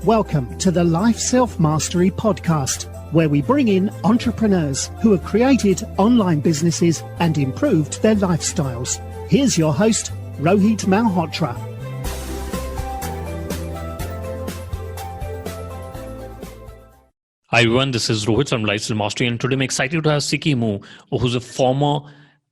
Welcome to the Life Self-Mastery Podcast, where we bring in entrepreneurs who have created online businesses and improved their lifestyles. Here's your host, Rohit Malhotra. Hi everyone, this is Rohit from Life Self-Mastery, and today I'm excited to have Siqi Mou, who's a former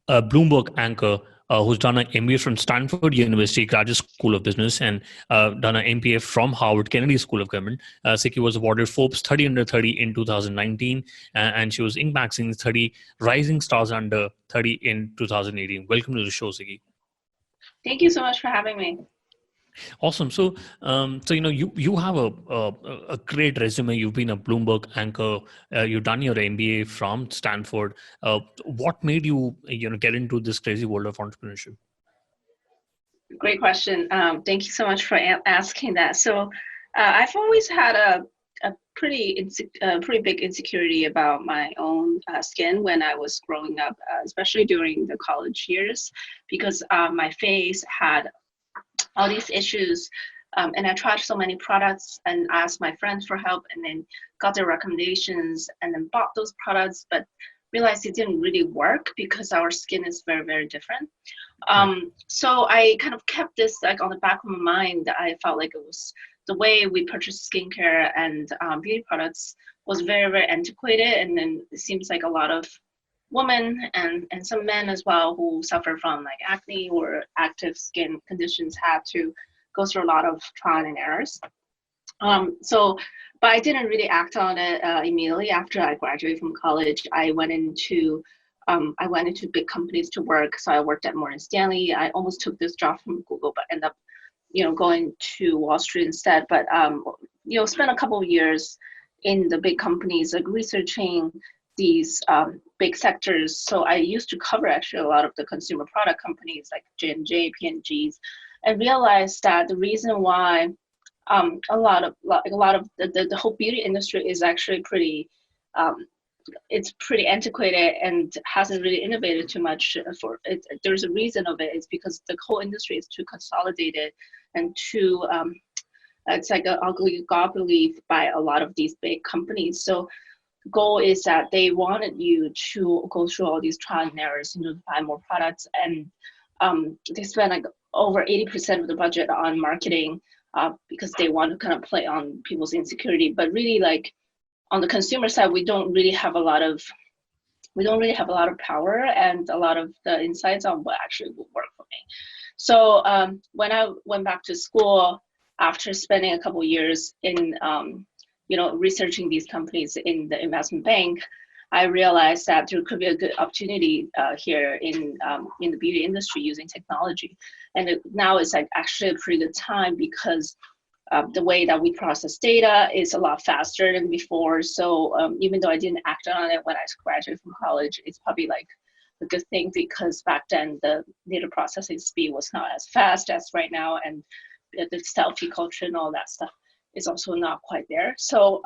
Bloomberg anchor who's done an MBA from Stanford University Graduate School of Business and done an MPA from Harvard Kennedy School of Government. Siqi was awarded Forbes 30 Under 30 in 2019, and she was Inc. Magazine's 30 Rising Stars Under 30 in 2018. Welcome to the show, Siqi. Thank you so much for having me. Awesome. So you have a great resume. You've been a Bloomberg anchor. You've done your MBA from Stanford. What made you get into this crazy world of entrepreneurship? Great question. Thank you so much for asking that. So I've always had a pretty big insecurity about my own skin when I was growing up, especially during the college years, because my face had all these issues, and I tried so many products and asked my friends for help, and then got their recommendations and then bought those products, but realized it didn't really work because our skin is very, very different. So I kind of kept this like on the back of my mind. I felt like it was the way we purchase skincare and beauty products was very, very antiquated, and then it seems like a lot of women and some men as well who suffer from like acne or active skin conditions had to go through a lot of trial and errors. But I didn't really act on it immediately after I graduated from college. I went into big companies to work. So I worked at Morgan Stanley. I almost took this job from Google, but ended up, going to Wall Street instead. But spent a couple of years in the big companies, like researching these big sectors. So I used to cover actually a lot of the consumer product companies like J&J, P&Gs, and realized that the reason why a lot of the whole beauty industry is actually pretty it's pretty antiquated and hasn't really innovated too much for it. There's a reason of it. It's because the whole industry is too consolidated and too it's like an ugly gobbledygook by a lot of these big companies. So goal is that they wanted you to go through all these trial and errors, to buy more products, and they spend like over 80% of the budget on marketing because they want to kind of play on people's insecurity. But really, like on the consumer side, we don't really have a lot of power and a lot of the insights on what actually will work for me. So when I went back to school after spending a couple of years in researching these companies in the investment bank, I realized that there could be a good opportunity here in the beauty industry using technology. And now it's like actually a pretty good time because the way that we process data is a lot faster than before. So even though I didn't act on it when I graduated from college, it's probably like a good thing because back then the data processing speed was not as fast as right now, and the selfie culture and all that stuff is also not quite there. So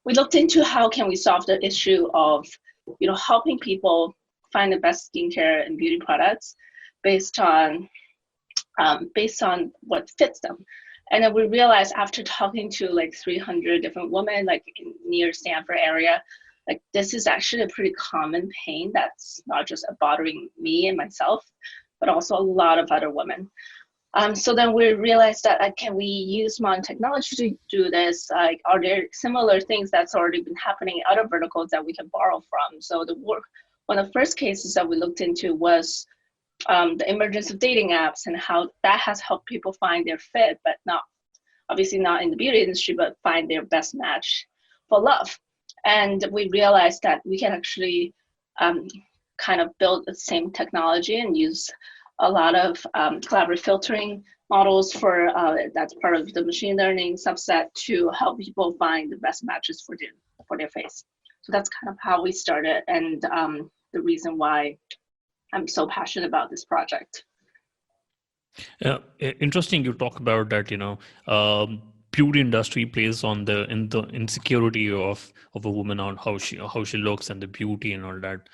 we looked into how can we solve the issue of, helping people find the best skincare and beauty products based on what fits them. And then we realized after talking to like 300 different women, like near Stanford area, like this is actually a pretty common pain that's not just bothering me and myself, but also a lot of other women. So then we realized that can we use modern technology to do this? Like, are there similar things that's already been happening in other verticals that we can borrow from? So one of the first cases that we looked into was the emergence of dating apps and how that has helped people find their fit, but obviously not in the beauty industry, but find their best match for love. And we realized that we can actually kind of build the same technology and use a lot of collaborative filtering models for that's part of the machine learning subset to help people find the best matches for their face. So that's kind of how we started, and the reason why I'm so passionate about this project. Interesting. You talk about that. Beauty industry plays on the insecurity of a woman on how she looks and the beauty and all that.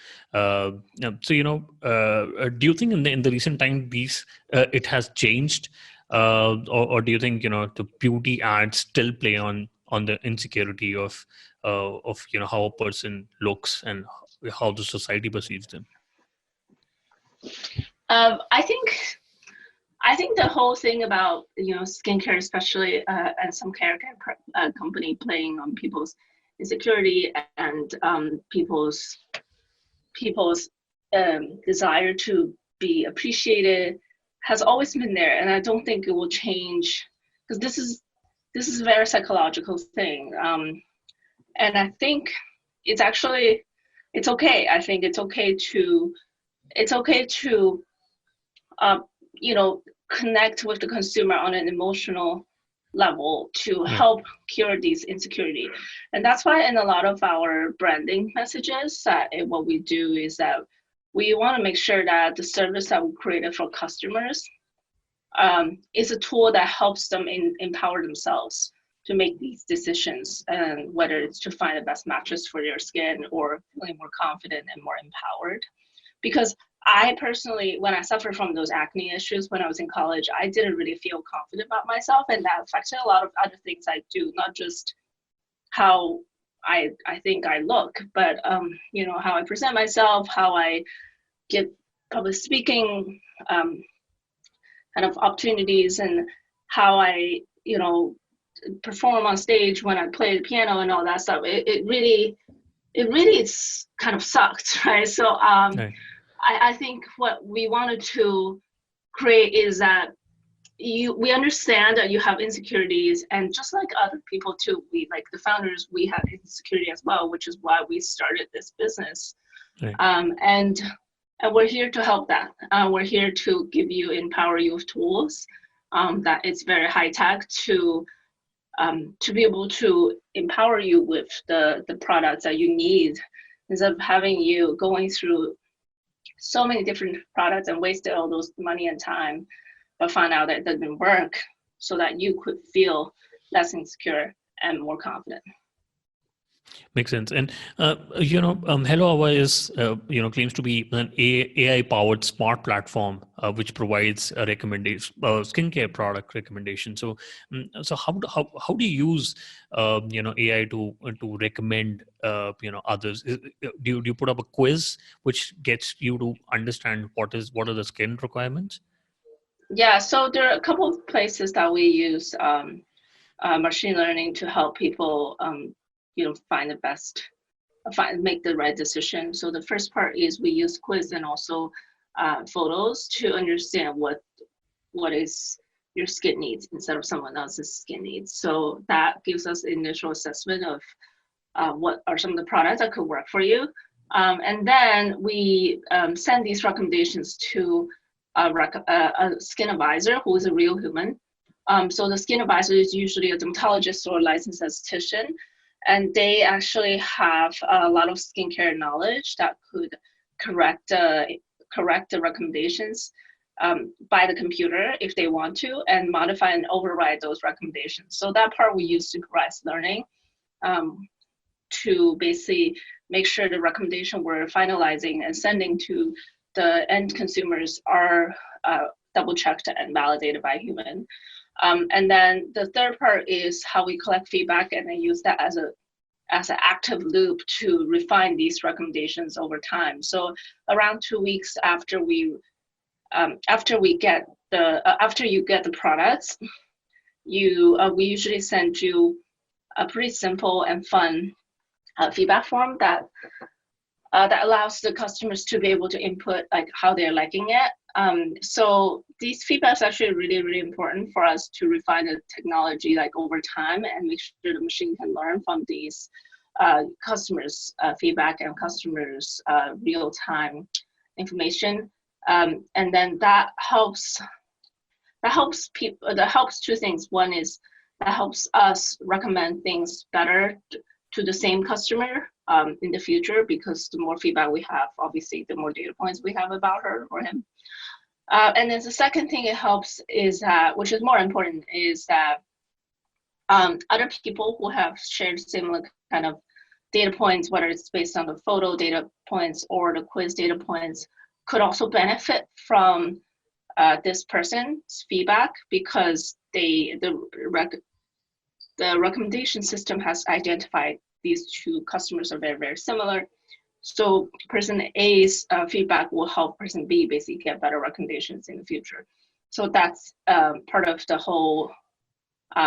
Do you think in the recent time it has changed or do you think the beauty ads still play on the insecurity of how a person looks and how the society perceives them? I think the whole thing about skincare, especially and some care company playing on people's insecurity and people's desire to be appreciated has always been there, and I don't think it will change, because this is a very psychological thing, and I think it's okay. I think it's okay to connect with the consumer on an emotional level to help cure these insecurity. And that's why in a lot of our branding messages, what we do is that we want to make sure that the service that we created for customers is a tool that helps them empower themselves to make these decisions, and whether it's to find the best mattress for your skin or feeling more confident and more empowered. Because I personally, when I suffered from those acne issues when I was in college, I didn't really feel confident about myself, and that affected a lot of other things I do, not just how I think I look, but how I present myself, how I get public speaking kind of opportunities, and how I perform on stage when I play the piano and all that stuff. It really it's kind of sucked, right? So Right. I think what we wanted to create is that we understand that you have insecurities, and just like other people too, we, like the founders, we have insecurity as well, which is why we started this business. Right. And we're here to help that. We're here to empower you with tools that it's very high tech to be able to empower you with the products that you need, instead of having you going through so many different products and wasted all those money and time, but found out that it doesn't work, so that you could feel less insecure and more confident. Makes sense. And Hello Ava is claims to be an AI powered smart platform which provides a recommendation, skincare product recommendation. So how do you use AI to recommend others? Do you put up a quiz which gets you to understand what are the skin requirements? Yeah, so there are a couple of places that we use machine learning to help people make the right decision. So the first part is we use quiz and also photos to understand what is your skin needs instead of someone else's skin needs. So that gives us initial assessment of what are some of the products that could work for you. And then we send these recommendations to a skin advisor who is a real human. So the skin advisor is usually a dermatologist or a licensed esthetician, and they actually have a lot of skincare knowledge that could correct the recommendations by the computer if they want to, and modify and override those recommendations. So that part we use supervised learning to basically make sure the recommendation we're finalizing and sending to the end consumers are double checked and validated by a human. And then the third part is how we collect feedback and then use that as an active loop to refine these recommendations over time. So around 2 weeks after you get the products, we usually send you a pretty simple and fun feedback form that allows the customers to be able to input like how they're liking it. So these feedbacks are actually really, really important for us to refine the technology like over time and make sure the machine can learn from these customers' feedback and customers' real-time information. And then that helps two things. One is that helps us recommend things better to the same customer in the future, because the more feedback we have, obviously, the more data points we have about her or him. And then the second thing it helps is that, which is more important, is that other people who have shared similar kind of data points, whether it's based on the photo data points or the quiz data points, could also benefit from this person's feedback because the recommendation system has identified these two customers are very, very similar. So person A's feedback will help person B basically get better recommendations in the future. So that's part of the whole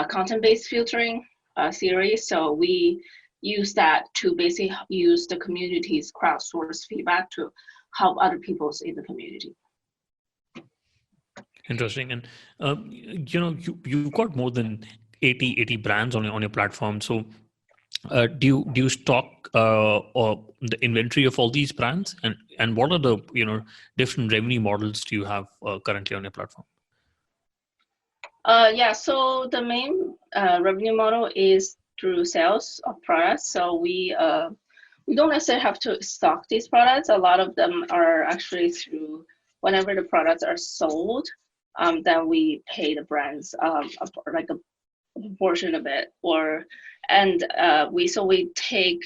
content-based filtering theory. So we use that to basically use the community's crowdsourced feedback to help other people's in the community. Interesting. And you've got more than 80 brands on your platform. So do you stock or the inventory of all these brands, and what are the different revenue models do you have currently on your platform? Yeah, so the main revenue model is through sales of products. So we don't necessarily have to stock these products. A lot of them are actually through whenever the products are sold, then we pay the brands like a portion of it, we take.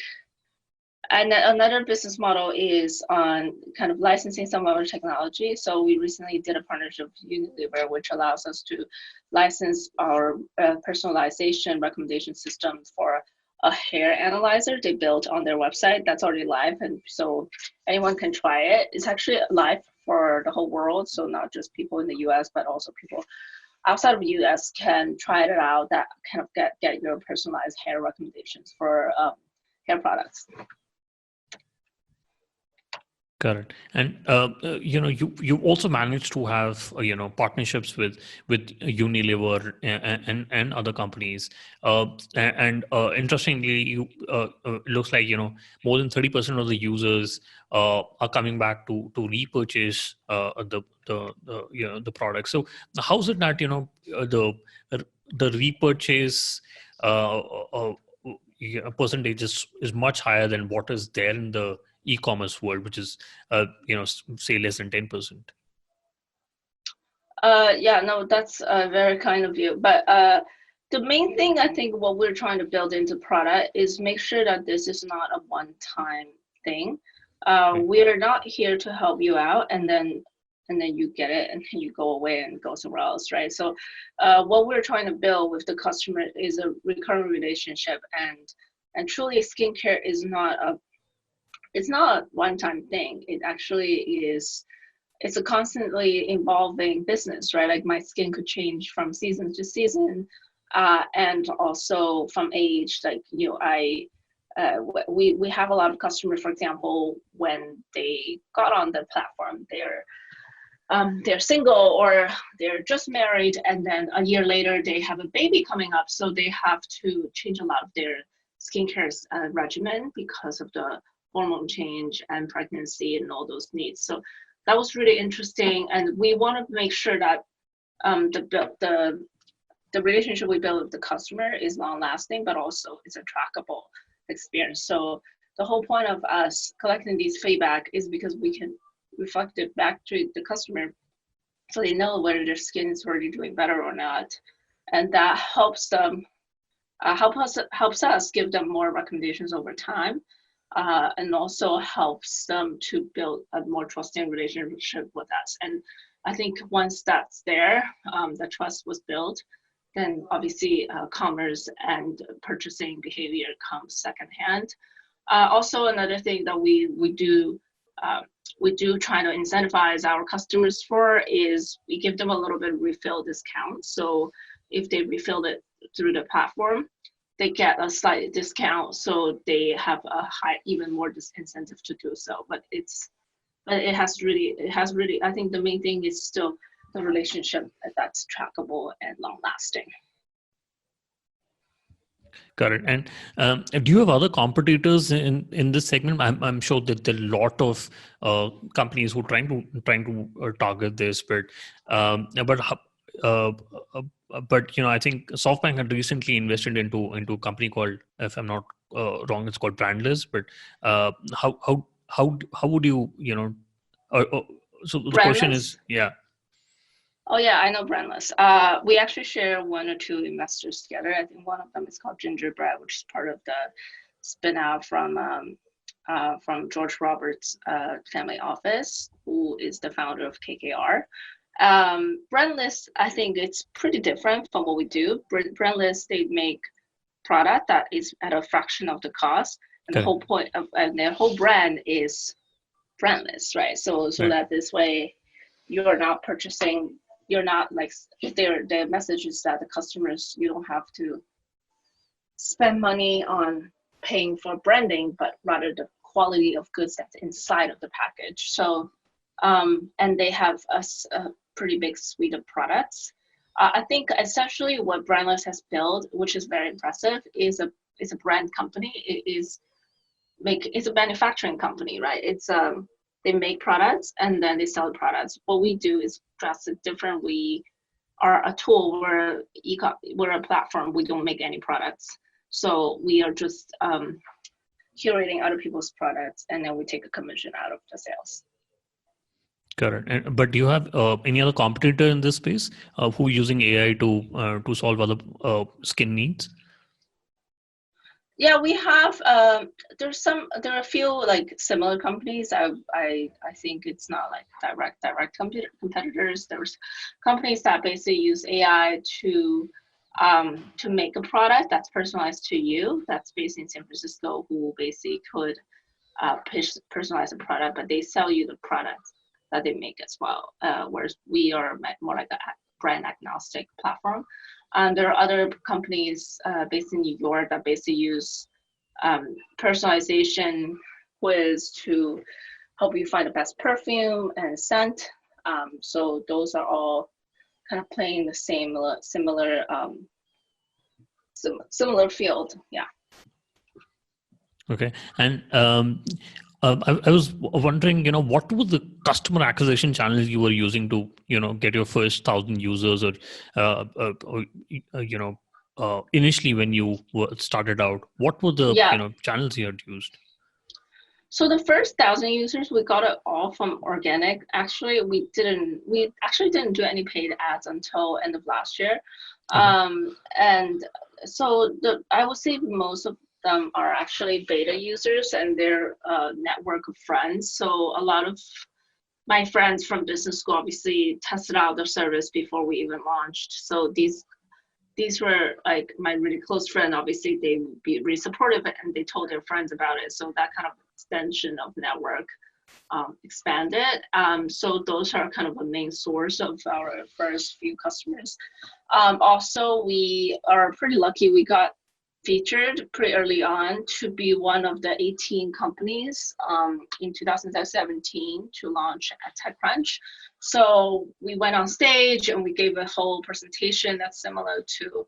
And another business model is on kind of licensing some of our technology. So we recently did a partnership with Unilever, which allows us to license our personalization recommendation system for a hair analyzer they built on their website. That's already live, and so anyone can try it. It's actually live for the whole world, so not just people in the US, but also people outside of the US can try it out. That kind of get your personalized hair recommendations for hair products. Correct. And you also managed to have partnerships with Unilever and other companies. Interestingly, you looks like more than 30% of the users are coming back to repurchase the product. So how's it that the repurchase percentage is much higher than what is there in the e-commerce world, which is say less than 10%? Yeah, no, that's very kind of you. But the main thing I think what we're trying to build into product is make sure that this is not a one-time thing. We're not here to help you out and then you get it and then you go away and go somewhere else, right? So what we're trying to build with the customer is a recurring relationship, and truly skincare is not a one-time thing. It actually is. It's a constantly evolving business, right? Like my skin could change from season to season, and also from age. Like we have a lot of customers, for example, when they got on the platform, they're single or they're just married, and then a year later they have a baby coming up, so they have to change a lot of their skincare regimen because of the hormone change and pregnancy and all those needs. So that was really interesting, and we want to make sure that the relationship we build with the customer is long lasting, but also it's a trackable experience. So the whole point of us collecting these feedback is because we can reflect it back to the customer, so they know whether their skin is already doing better or not, and that helps them. Helps us give them more recommendations over time, and also helps them to build a more trusting relationship with us. And I think once that's there, the trust was built, then obviously commerce and purchasing behavior comes secondhand. Also, another thing that we do try to incentivize our customers for is we give them a little bit of refill discount. So if they refill it through the platform, they get a slight discount, so they have a even more disincentive to do so. But it has really, I think the main thing is still the relationship that's trackable and long lasting. Got it. And do you have other competitors in this segment? I'm sure that there are a lot of companies who are trying to target this, but I think SoftBank had recently invested into a company called, if I'm not wrong, it's called Brandless. But how would you so the Brandless? question is, yeah. Oh yeah, I know Brandless. We actually share one or two investors together. I think one of them is called Gingerbread, which is part of the spin-out from George Roberts' family office, who is the founder of KKR. Brandless, I think it's pretty different from what we do. Brandless, they make product that is at a fraction of the cost, and the whole point of and their whole brand is brandless, right? So that this way, you're not purchasing. You're not like their message is that the customers, you don't have to spend money on paying for branding, but rather the quality of goods that's inside of the package. So, and they have a pretty big suite of products. I think essentially what Brandless has built, which is very impressive, is a brand company. It's a manufacturing company, right? It's they make products and then they sell the products. What we do is drastically different. We are a tool. We're a platform. We don't make any products. So we are just curating other people's products, and then we take a commission out of the sales. Got it. But do you have any other competitor in this space who using AI to solve other skin needs? Yeah, we have. There are a few like similar companies. I think it's not like direct competitors. There's companies that basically use AI to make a product that's personalized to you. That's based in San Francisco, who basically could personalize a product, but they sell you the product that they make as well. Whereas we are more like a brand agnostic platform. And there are other companies based in New York that basically use personalization quiz to help you find the best perfume and scent. So those are all kind of playing the similar field. Yeah. Okay. And I was wondering, what were the customer acquisition channels you were using to, get your first 1,000 users, or initially when you started out, what were the channels you had used? So the first 1,000 users, we got it all from organic. Actually, we actually didn't do any paid ads until end of last year. Okay. And so I would say most of them are actually beta users and their network of friends. So a lot of my friends from business school obviously tested out the service before we even launched. So these were like my really close friend. Obviously, they would be really supportive and they told their friends about it. So that kind of extension of network expanded. So those are kind of a main source of our first few customers. Also, we are pretty lucky. We got featured pretty early on to be one of the 18 companies in 2017 to launch at TechCrunch. So we went on stage and we gave a whole presentation that's similar to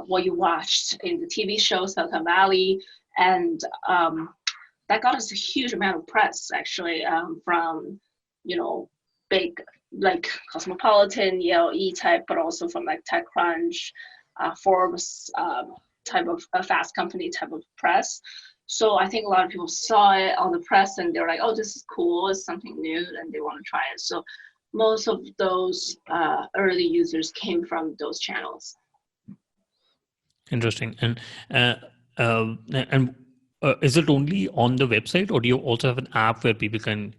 what you watched in the TV show Silicon Valley, and that got us a huge amount of press actually from big like Cosmopolitan, ELE type, but also from like TechCrunch, Forbes type of a fast company type of press. So I think a lot of people saw it on the press and they're like, oh, this is cool, it's something new, and they want to try it. So most of those early users came from those channels. Interesting. And is it only on the website, or do you also have an app where people can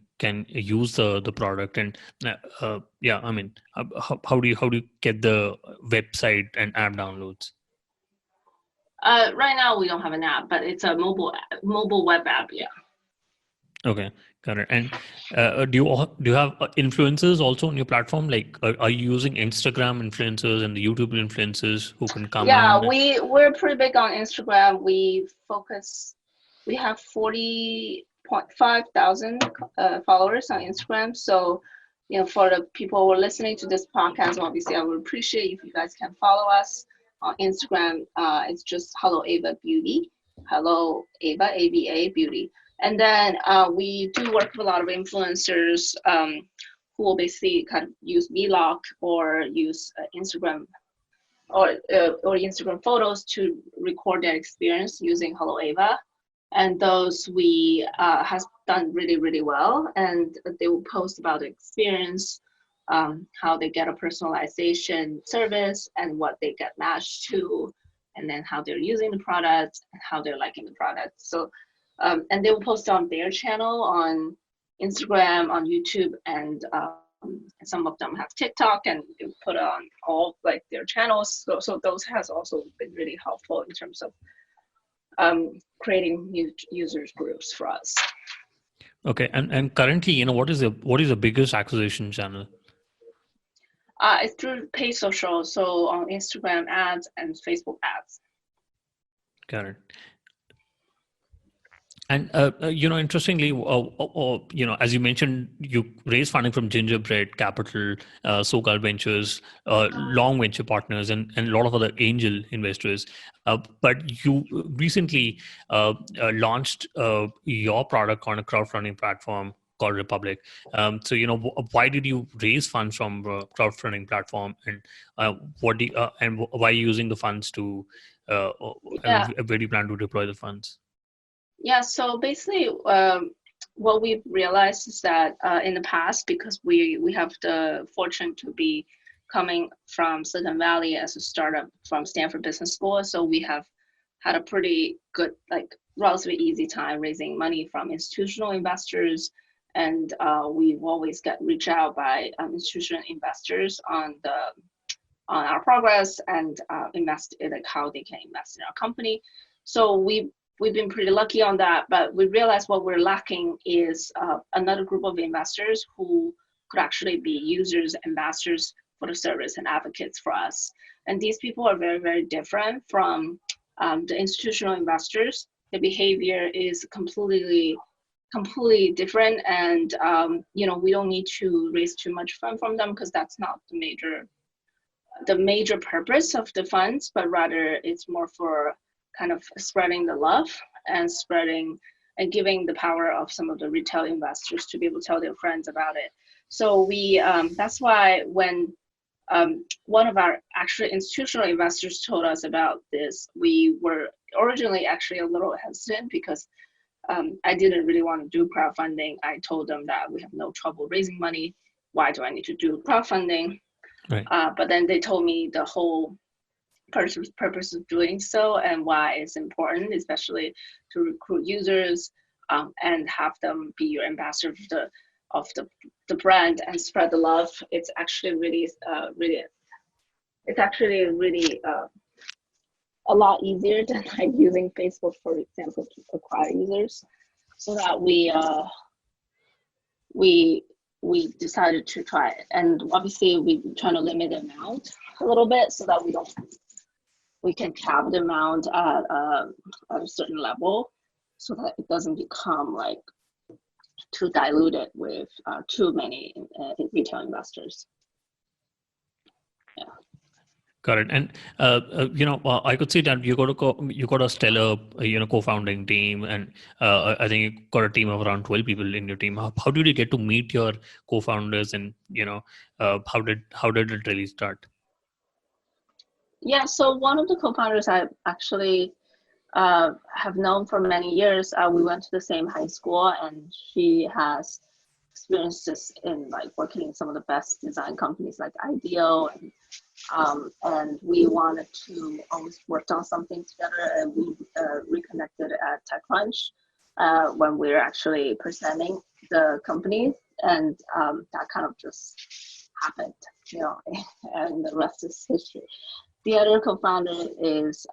use the product? And how do you get the website and app downloads? Right now we don't have an app, but it's a mobile web app. Yeah. Okay, got it. And do you have influencers also on your platform? Like, are you using Instagram influencers and the YouTube influencers who can come? Yeah, we're pretty big on Instagram. We have 40.5 thousand followers on Instagram. So, for the people who are listening to this podcast, obviously I would appreciate if you guys can follow us on Instagram. It's just Hello Ava Beauty. Hello Ava, AVA Beauty. And then we do work with a lot of influencers who will basically kind of use vlog or use Instagram or Instagram photos to record their experience using Hello Ava. And those we has done really, really well. And they will post about the experience, how they get a personalization service and what they get matched to, and then how they're using the product and how they're liking the product. So, and they will post on their channel on Instagram, on YouTube, and some of them have TikTok and they put on all like their channels. So those has also been really helpful in terms of creating new users groups for us. Okay, and currently, what is the biggest acquisition channel? It's through paid social, so on Instagram ads and Facebook ads. Got it. And interestingly, as you mentioned, you raised funding from Gingerbread Capital, SoCal Ventures, Long Venture Partners, and a lot of other angel investors. But you recently launched your product on a crowdfunding platform called Republic. So why did you raise funds from a crowdfunding platform, and why are you using the funds to? Where do you plan to deploy the funds? Yeah, so basically what we've realized is that in the past, because we have the fortune to be coming from Silicon Valley as a startup from Stanford Business School, so we have had a pretty good, like relatively easy time raising money from institutional investors, and we've always got reached out by institutional investors on our progress and invest in like how they can invest in our company. So we've been pretty lucky on that, but we realized what we're lacking is another group of investors who could actually be users, ambassadors for the service and advocates for us. And these people are very, very different from the institutional investors. The behavior is completely different, and we don't need to raise too much fund from them because that's not the major purpose of the funds, but rather it's more for kind of spreading the love and giving the power of some of the retail investors to be able to tell their friends about it. So we that's why when one of our actually institutional investors told us about this, we were originally actually a little hesitant because I didn't really want to do crowdfunding. I told them that we have no trouble raising money. Why do I need to do crowdfunding? Right. But then they told me the whole purpose of doing so and why it's important, especially to recruit users and have them be your ambassador of the brand and spread the love. It's actually really a lot easier than like using Facebook, for example, to acquire users. So that we decided to try it, and obviously we trying to limit the amount a little bit so that we can cap the amount at a certain level so that it doesn't become like too diluted with too many retail investors. Yeah. Got it. And I could see that you got a stellar co-founding team, and I think you got a team of around 12 people in your team. How did you get to meet your co-founders, and how did it really start? Yeah, so one of the co-founders I actually have known for many years. We went to the same high school, and she has experiences in like working in some of the best design companies like IDEO, and we wanted to always work on something together, and we reconnected at TechCrunch when we were actually presenting the company, and that kind of just happened, and the rest is history. The other co-founder is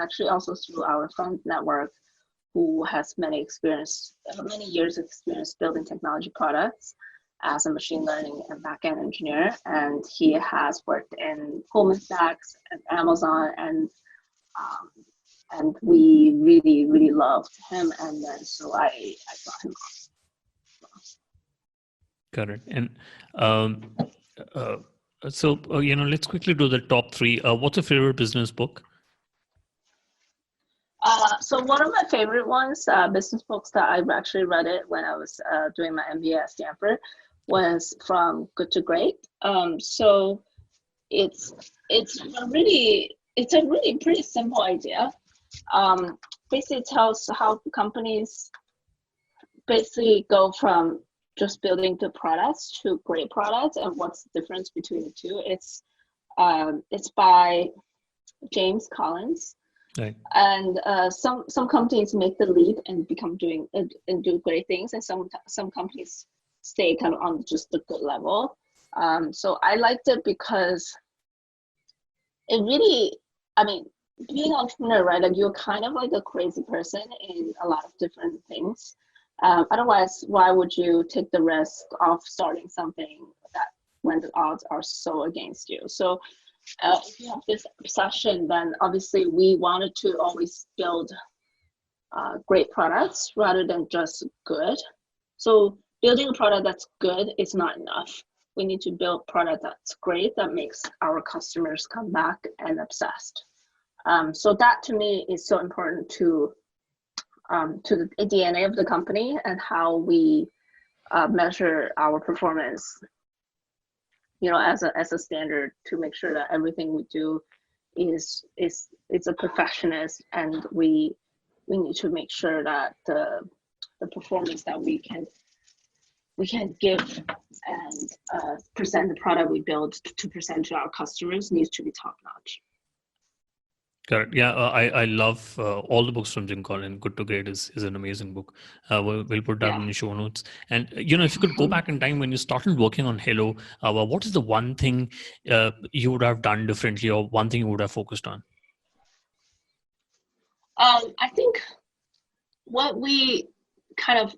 actually also through our friend network, who has many years of experience building technology products as a machine learning and backend engineer, and he has worked in Goldman Sachs and Amazon, and we really, really loved him, and then so I brought him on. Got it. And so let's quickly do the top three. What's your favorite business book? So one of my favorite ones, business books that I've actually read it when I was doing my MBA at Stanford, was From Good to Great. So it's a really pretty simple idea. Basically it tells how companies basically go from just building good products to great products and what's the difference between the two. It's by James Collins. Right. And some companies make the leap and do great things, and some companies stay kind of on just the good level. So I liked it because it really, I mean, being an entrepreneur, right? Like you're kind of like a crazy person in a lot of different things. Otherwise, why would you take the risk of starting something that when the odds are so against you? So if you have this obsession, then obviously we wanted to always build great products rather than just good. So building a product that's good is not enough. We need to build a product that's great, that makes our customers come back and obsessed. So that to me is so important to the DNA of the company and how we measure our performance, as a standard, to make sure that everything we do is a perfectionist, and we need to make sure that the performance that we can give and present the product we build to present to our customers needs to be top notch. Correct. Yeah, I love all the books from Jim Collins. Good to Great is an amazing book. We'll put that in the show notes. And, if you could go back in time when you started working on Hello, what is the one thing you would have done differently, or one thing you would have focused on? I think what we kind of,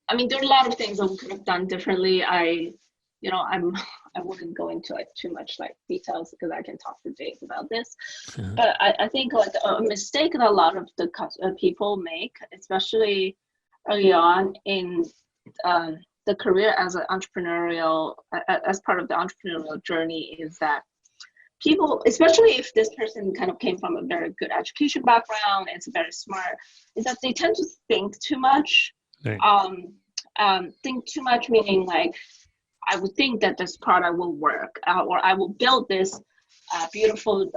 there are a lot of things that we could have done differently. I wouldn't go into too much details because I can talk for days about this. Mm-hmm. But I think a mistake that a lot of the people make, especially early on in the career as an entrepreneurial, as part of the entrepreneurial journey, is that people, especially if this person kind of came from a very good education background, it's very smart, is that they tend to think too much. Right. Think too much, meaning I would think that this product will work, or I will build this beautiful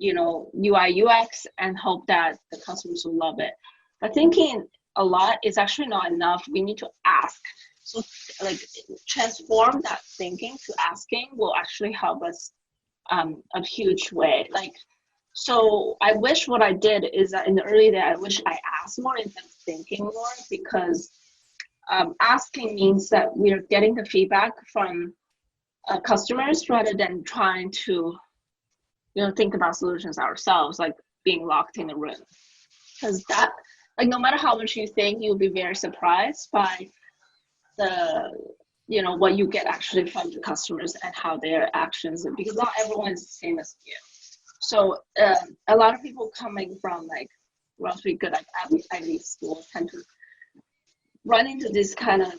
UI UX and hope that the customers will love it. But thinking a lot is actually not enough. We need to ask. So transform that thinking to asking will actually help us a huge way. So I wish what I did is that in the early days, I wish I asked more instead of thinking more, because asking means that we are getting the feedback from customers rather than trying to, think about solutions ourselves, being locked in a room. Because that, no matter how much you think, you'll be very surprised by the, what you get actually from the customers and how their actions, because not everyone is the same as you. So a lot of people coming from relatively good Ivy schools tend to run into this kind of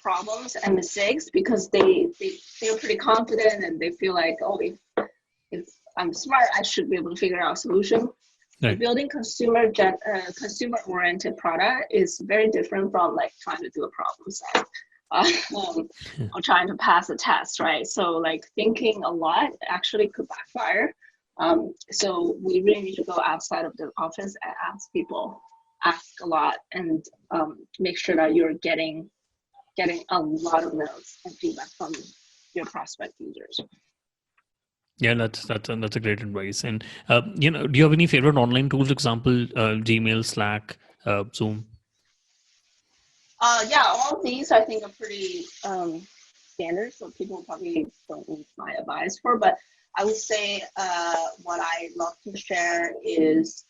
problems and mistakes because they're pretty confident and they feel if I'm smart, I should be able to figure out a solution. Right. Building consumer oriented product is very different from trying to do a problem set or trying to pass a test, right? So thinking a lot actually could backfire. So we really need to go outside of the office and ask a lot, and make sure that you're getting a lot of notes and feedback from your prospect users. Yeah, that's a great advice. And do you have any favorite online tools? Example, Gmail, Slack, Zoom. Yeah, all of these I think are pretty standard, so people probably don't need my advice for. But I would say what I love to share is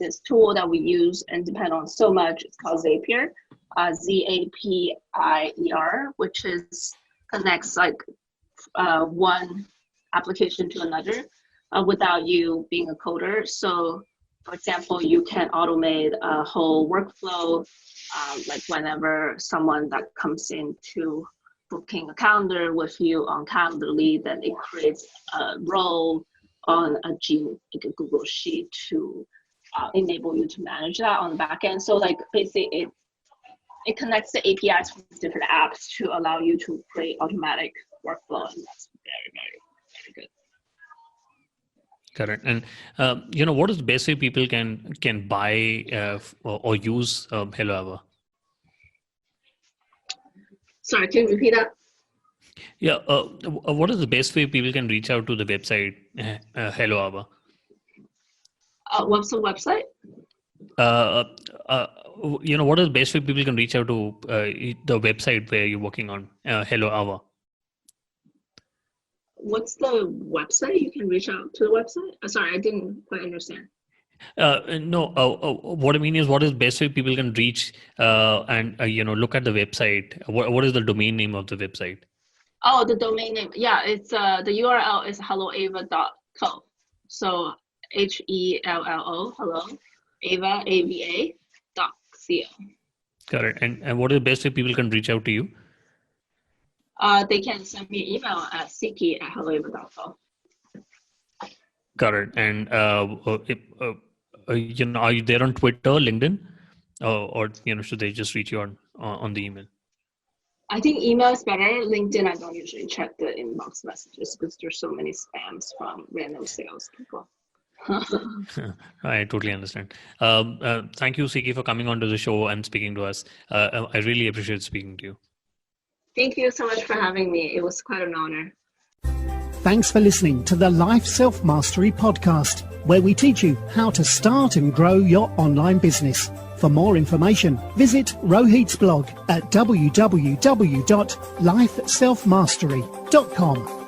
this tool that we use and depend on so much. It's called Zapier, Zapier, which connects one application to another without you being a coder. So, for example, you can automate a whole workflow, whenever someone that comes into booking a calendar with you on Calendly, then it creates a role on a Google Sheet to enable you to manage that on the back end. So basically it connects the APIs from different apps to allow you to create automatic workflow, and that's very, very, very good. Correct. And what is the best way people can buy or use Hello Ava? Sorry, can you repeat that? Yeah. What is the best way people can reach out to the website Hello Ava? What's the website? what is the best way people can reach out to the website where you're working on? Hello Ava. What's the website? You can reach out to the website? Sorry, I didn't quite understand. No, what I mean is, what is the best way people can reach and look at the website? What is the domain name of the website? Oh, the domain name. Yeah, it's the URL is helloava.co. So HELLO, hello, Ava, AVA.co. Got it. And what is the best way people can reach out to you? They can send me an email at siqi@helloava.co. Got it. And are you there on Twitter, LinkedIn, or should they just reach you on the email? I think email is better. LinkedIn, I don't usually check the inbox messages because there's so many spams from random salespeople. I totally understand. Thank you, Siqi, for coming onto the show and speaking to us. I really appreciate speaking to you. Thank you so much for having me. It was quite an honor. Thanks for listening to the Life Self-Mastery podcast, where we teach you how to start and grow your online business. For more information, visit Rohit's blog at www.lifeselfmastery.com.